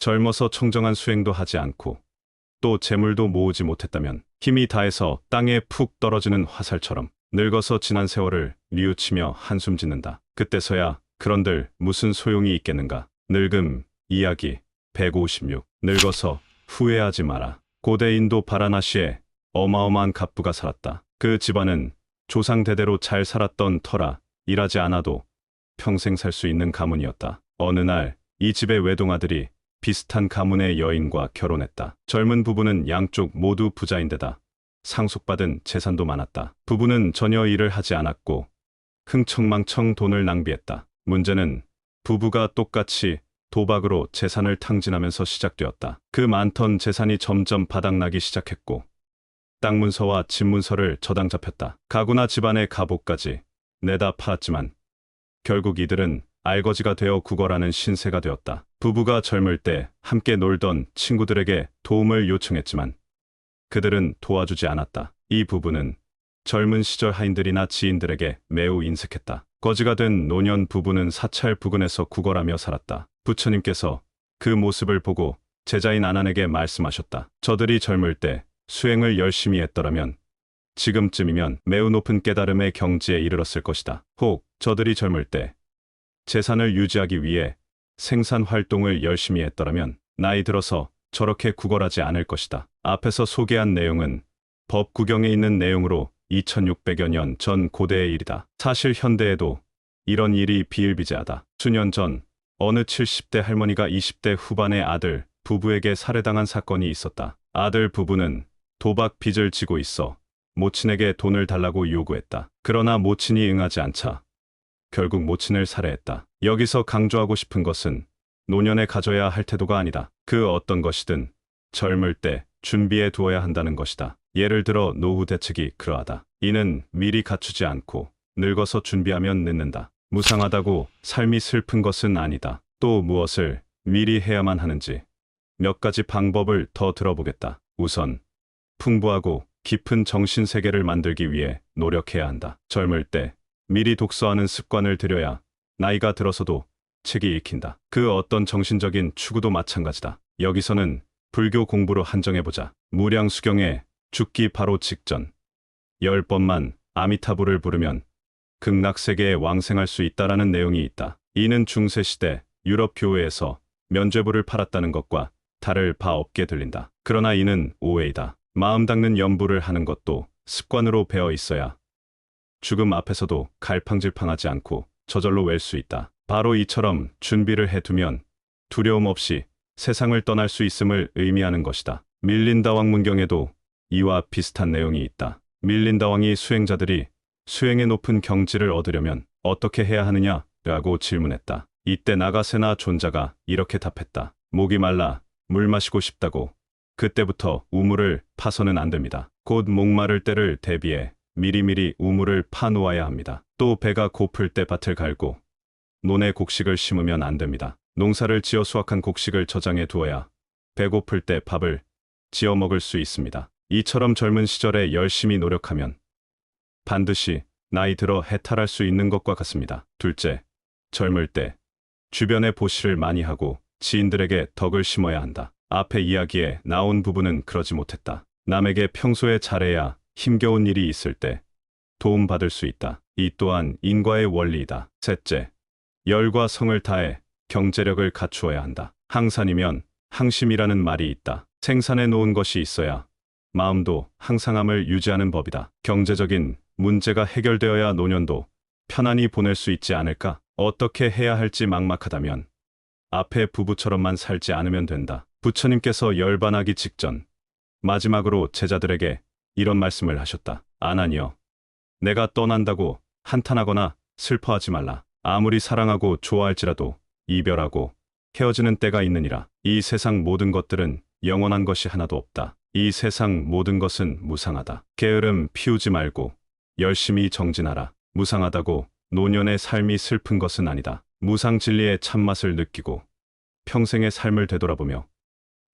젊어서 청정한 수행도 하지 않고 또 재물도 모으지 못했다면 힘이 다해서 땅에 푹 떨어지는 화살처럼 늙어서 지난 세월을 뉘우치며 한숨 짓는다. 그때서야 그런들 무슨 소용이 있겠는가. 늙음 이야기 156. 늙어서 후회하지 마라. 고대 인도 바라나시에 어마어마한 갑부가 살았다. 그 집안은 조상 대대로 잘 살았던 터라 일하지 않아도 평생 살 수 있는 가문이었다. 어느 날 이 집의 외동아들이 비슷한 가문의 여인과 결혼했다. 젊은 부부는 양쪽 모두 부자인데다 상속받은 재산도 많았다. 부부는 전혀 일을 하지 않았고 흥청망청 돈을 낭비했다. 문제는 부부가 똑같이 도박으로 재산을 탕진하면서 시작되었다. 그 많던 재산이 점점 바닥나기 시작했고 땅 문서와 집 문서를 저당 잡혔다. 가구나 집안의 갑옷까지 내다 팔았지만 결국 이들은 알거지가 되어 구걸하는 신세가 되었다. 부부가 젊을 때 함께 놀던 친구들에게 도움을 요청했지만 그들은 도와주지 않았다. 이 부부는 젊은 시절 하인들이나 지인들에게 매우 인색했다. 거지가 된 노년 부부는 사찰 부근에서 구걸하며 살았다. 부처님께서 그 모습을 보고 제자인 아난에게 말씀하셨다. 저들이 젊을 때 수행을 열심히 했더라면 지금쯤이면 매우 높은 깨달음의 경지에 이르렀을 것이다. 혹 저들이 젊을 때 재산을 유지하기 위해 생산 활동을 열심히 했더라면 나이 들어서 저렇게 구걸하지 않을 것이다. 앞에서 소개한 내용은 법구경에 있는 내용으로 2600여 년 전 고대의 일이다. 사실 현대에도 이런 일이 비일비재하다. 수년 전 어느 70대 할머니가 20대 후반의 아들 부부에게 살해당한 사건이 있었다. 아들 부부는 도박 빚을 지고 있어 모친에게 돈을 달라고 요구했다. 그러나 모친이 응하지 않자 결국 모친을 살해했다. 여기서 강조하고 싶은 것은 노년에 가져야 할 태도가 아니다. 그 어떤 것이든 젊을 때 준비해 두어야 한다는 것이다. 예를 들어 노후 대책이 그러하다. 이는 미리 갖추지 않고 늙어서 준비하면 늦는다. 무상하다고 삶이 슬픈 것은 아니다. 또 무엇을 미리 해야만 하는지 몇 가지 방법을 더 들어보겠다. 우선 풍부하고 깊은 정신세계를 만들기 위해 노력해야 한다. 젊을 때 미리 독서하는 습관을 들여야 나이가 들어서도 책이 읽힌다. 그 어떤 정신적인 추구도 마찬가지다. 여기서는 불교 공부로 한정해보자. 무량수경에 죽기 바로 직전 10번만 아미타불을 부르면 극락세계에 왕생할 수 있다라는 내용이 있다. 이는 중세시대 유럽 교회에서 면죄부를 팔았다는 것과 다를 바 없게 들린다. 그러나 이는 오해이다. 마음 닦는 연부를 하는 것도 습관으로 배어 있어야 죽음 앞에서도 갈팡질팡하지 않고 저절로 웰 수 있다. 바로 이처럼 준비를 해두면 두려움 없이 세상을 떠날 수 있음을 의미하는 것이다. 밀린다왕 문경에도 이와 비슷한 내용이 있다. 밀린다왕이 수행자들이 수행의 높은 경지를 얻으려면 어떻게 해야 하느냐라고 질문했다. 이때 나가세나 존자가 이렇게 답했다. 목이 말라 물 마시고 싶다고 그때부터 우물을 파서는 안 됩니다. 곧 목마를 때를 대비해 미리미리 우물을 파놓아야 합니다. 또 배가 고플 때 밭을 갈고 논에 곡식을 심으면 안 됩니다. 농사를 지어 수확한 곡식을 저장해 두어야 배고플 때 밥을 지어 먹을 수 있습니다. 이처럼 젊은 시절에 열심히 노력하면 반드시 나이 들어 해탈할 수 있는 것과 같습니다. 둘째, 젊을 때 주변에 보시를 많이 하고 지인들에게 덕을 심어야 한다. 앞의 이야기에 나온 부부는 그러지 못했다. 남에게 평소에 잘해야 힘겨운 일이 있을 때 도움받을 수 있다. 이 또한 인과의 원리이다. 셋째, 열과 성을 다해 경제력을 갖추어야 한다. 항산이면 항심이라는 말이 있다. 생산해 놓은 것이 있어야 마음도 항상함을 유지하는 법이다. 경제적인 문제가 해결되어야 노년도 편안히 보낼 수 있지 않을까? 어떻게 해야 할지 막막하다면 앞의 부부처럼만 살지 않으면 된다. 부처님께서 열반하기 직전 마지막으로 제자들에게 이런 말씀을 하셨다. 아난이여, 내가 떠난다고 한탄하거나 슬퍼하지 말라. 아무리 사랑하고 좋아할지라도 이별하고 헤어지는 때가 있느니라. 이 세상 모든 것들은 영원한 것이 하나도 없다. 이 세상 모든 것은 무상하다. 게으름 피우지 말고 열심히 정진하라. 무상하다고 노년의 삶이 슬픈 것은 아니다. 무상 진리의 참맛을 느끼고 평생의 삶을 되돌아보며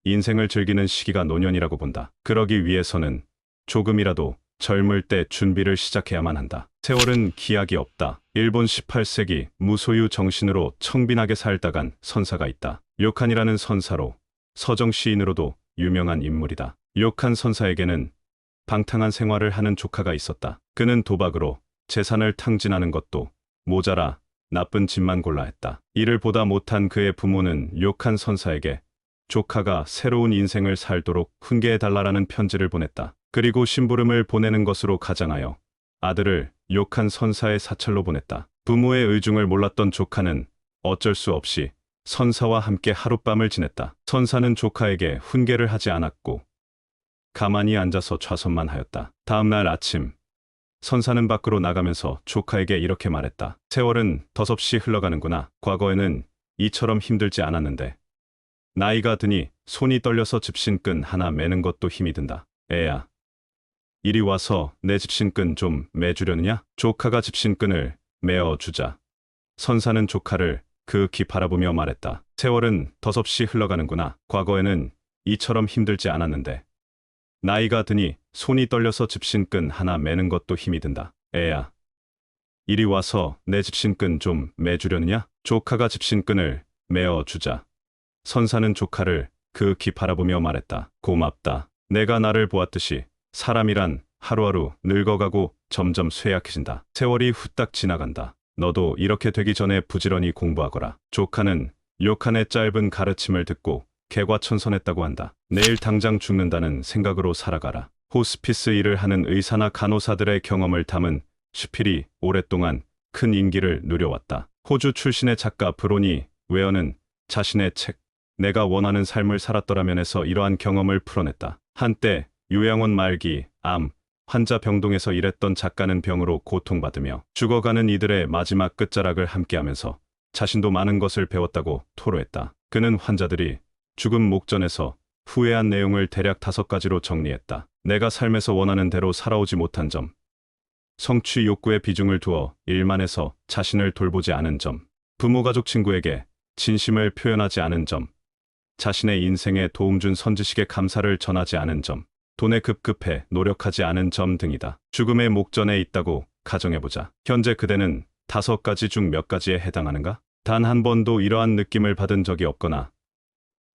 인생을 즐기는 시기가 노년이라고 본다. 그러기 위해서는 조금이라도 젊을 때 준비를 시작해야만 한다. 세월은 기약이 없다. 일본 18세기 무소유 정신으로 청빈하게 살다간 선사가 있다. 료칸이라는 선사로 서정 시인으로도 유명한 인물이다. 료칸 선사에게는 방탕한 생활을 하는 조카가 있었다. 그는 도박으로 재산을 탕진하는 것도 모자라 나쁜 짓만 골라 했다. 이를 보다 못한 그의 부모는 료칸 선사에게 조카가 새로운 인생을 살도록 훈계해달라라는 편지를 보냈다. 그리고 심부름을 보내는 것으로 가장하여 아들을 료칸 선사의 사찰로 보냈다. 부모의 의중을 몰랐던 조카는 어쩔 수 없이 선사와 함께 하룻밤을 지냈다. 선사는 조카에게 훈계를 하지 않았고 가만히 앉아서 좌선만 하였다. 다음 날 아침 선사는 밖으로 나가면서 조카에게 이렇게 말했다. 세월은 더섭시 흘러가는구나. 과거에는 이처럼 힘들지 않았는데 나이가 드니 손이 떨려서 집신끈 하나 매는 것도 힘이 든다. 애야, 이리 와서 내 집신끈 좀 매주려느냐? 조카가 집신끈을 매어주자 선사는 조카를 그윽히 바라보며 말했다. 세월은 더섭시 흘러가는구나. 과거에는 이처럼 힘들지 않았는데 나이가 드니 손이 떨려서 집신끈 하나 매는 것도 힘이 든다. 애야, 이리 와서 내 집신끈 좀 매주려느냐? 조카가 집신끈을 매어주자 선사는 조카를 그윽히 바라보며 말했다. 고맙다. 내가 나를 보았듯이 사람이란 하루하루 늙어가고 점점 쇠약해진다. 세월이 후딱 지나간다. 너도 이렇게 되기 전에 부지런히 공부하거라. 조카는 료칸의 짧은 가르침을 듣고 개과천선했다고 한다. 내일 당장 죽는다는 생각으로 살아가라. 호스피스 일을 하는 의사나 간호사들의 경험을 담은 시필이 오랫동안 큰 인기를 누려왔다. 호주 출신의 작가 브로니 웨어는 자신의 책 내가 원하는 삶을 살았더라면에서 이러한 경험을 풀어냈다. 한때 요양원 말기 암 환자 병동에서 일했던 작가는 병으로 고통받으며 죽어가는 이들의 마지막 끝자락을 함께하면서 자신도 많은 것을 배웠다고 토로했다. 그는 환자들이 죽음 목전에서 후회한 내용을 대략 5가지로 정리했다. 내가 삶에서 원하는 대로 살아오지 못한 점, 성취 욕구에 비중을 두어 일만 해서 자신을 돌보지 않은 점, 부모 가족 친구에게 진심을 표현하지 않은 점, 자신의 인생에 도움 준 선지식에 감사를 전하지 않은 점, 돈에 급급해 노력하지 않은 점 등이다. 죽음의 목전에 있다고 가정해보자. 현재 그대는 5가지 중 몇 가지에 해당하는가? 단 한 번도 이러한 느낌을 받은 적이 없거나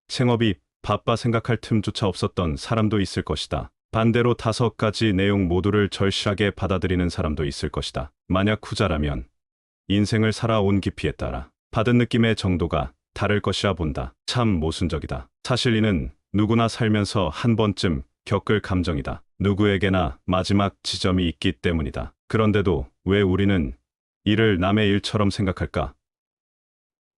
생업이 바빠 생각할 틈조차 없었던 사람도 있을 것이다. 반대로 5가지 내용 모두를 절실하게 받아들이는 사람도 있을 것이다. 만약 후자라면 인생을 살아온 깊이에 따라 받은 느낌의 정도가 다를 것이라 본다. 참 모순적이다. 사실 이는 누구나 살면서 한 번쯤 겪을 감정이다. 누구에게나 마지막 지점이 있기 때문이다. 그런데도 왜 우리는 이를 남의 일처럼 생각할까?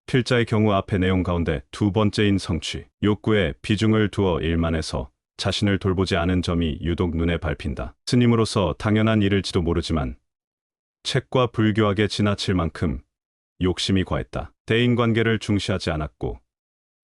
필자의 경우 앞의 내용 가운데 2번째인 성취, 욕구에 비중을 두어 일만 해서 자신을 돌보지 않은 점이 유독 눈에 밟힌다. 스님으로서 당연한 일일지도 모르지만 책과 불교학에 지나칠 만큼 욕심이 과했다. 대인관계를 중시하지 않았고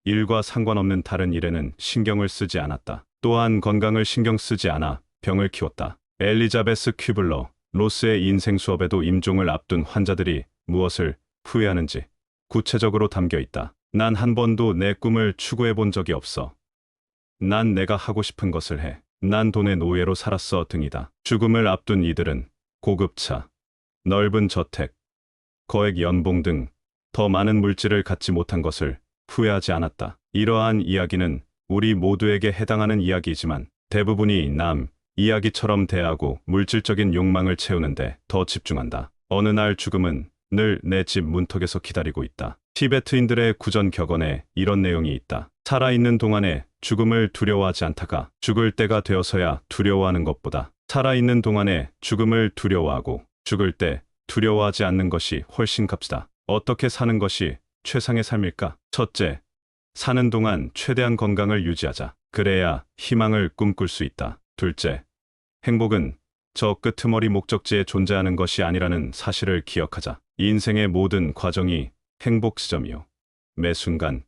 일과 상관없는 다른 일에는 신경을 쓰지 않았다. 또한 건강을 신경 쓰지 않아 병을 키웠다. 엘리자베스 퀴블러 로스의 인생 수업에도 임종을 앞둔 환자들이 무엇을 후회하는지 구체적으로 담겨 있다. 난 한 번도 내 꿈을 추구해 본 적이 없어. 난 내가 하고 싶은 것을 해. 난 돈의 노예로 살았어 등이다. 죽음을 앞둔 이들은 고급차, 넓은 저택, 거액 연봉 등 더 많은 물질을 갖지 못한 것을 후회하지 않았다. 이러한 이야기는 우리 모두에게 해당하는 이야기이지만 대부분이 남 이야기처럼 대하고 물질적인 욕망을 채우는데 더 집중한다. 어느 날 죽음은 늘 내 집 문턱에서 기다리고 있다. 티베트인들의 구전 격언에 이런 내용이 있다. 살아있는 동안에 죽음을 두려워하지 않다가 죽을 때가 되어서야 두려워하는 것보다 살아있는 동안에 죽음을 두려워하고 죽을 때 두려워하지 않는 것이 훨씬 값지다. 어떻게 사는 것이 최상의 삶일까? 첫째, 사는 동안 최대한 건강을 유지하자. 그래야 희망을 꿈꿀 수 있다. 둘째, 행복은 저 끄트머리 목적지에 존재하는 것이 아니라는 사실을 기억하자. 인생의 모든 과정이 행복 지점이요. 매 순간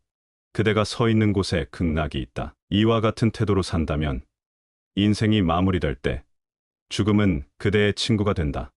그대가 서 있는 곳에 극락이 있다. 이와 같은 태도로 산다면 인생이 마무리될 때 죽음은 그대의 친구가 된다.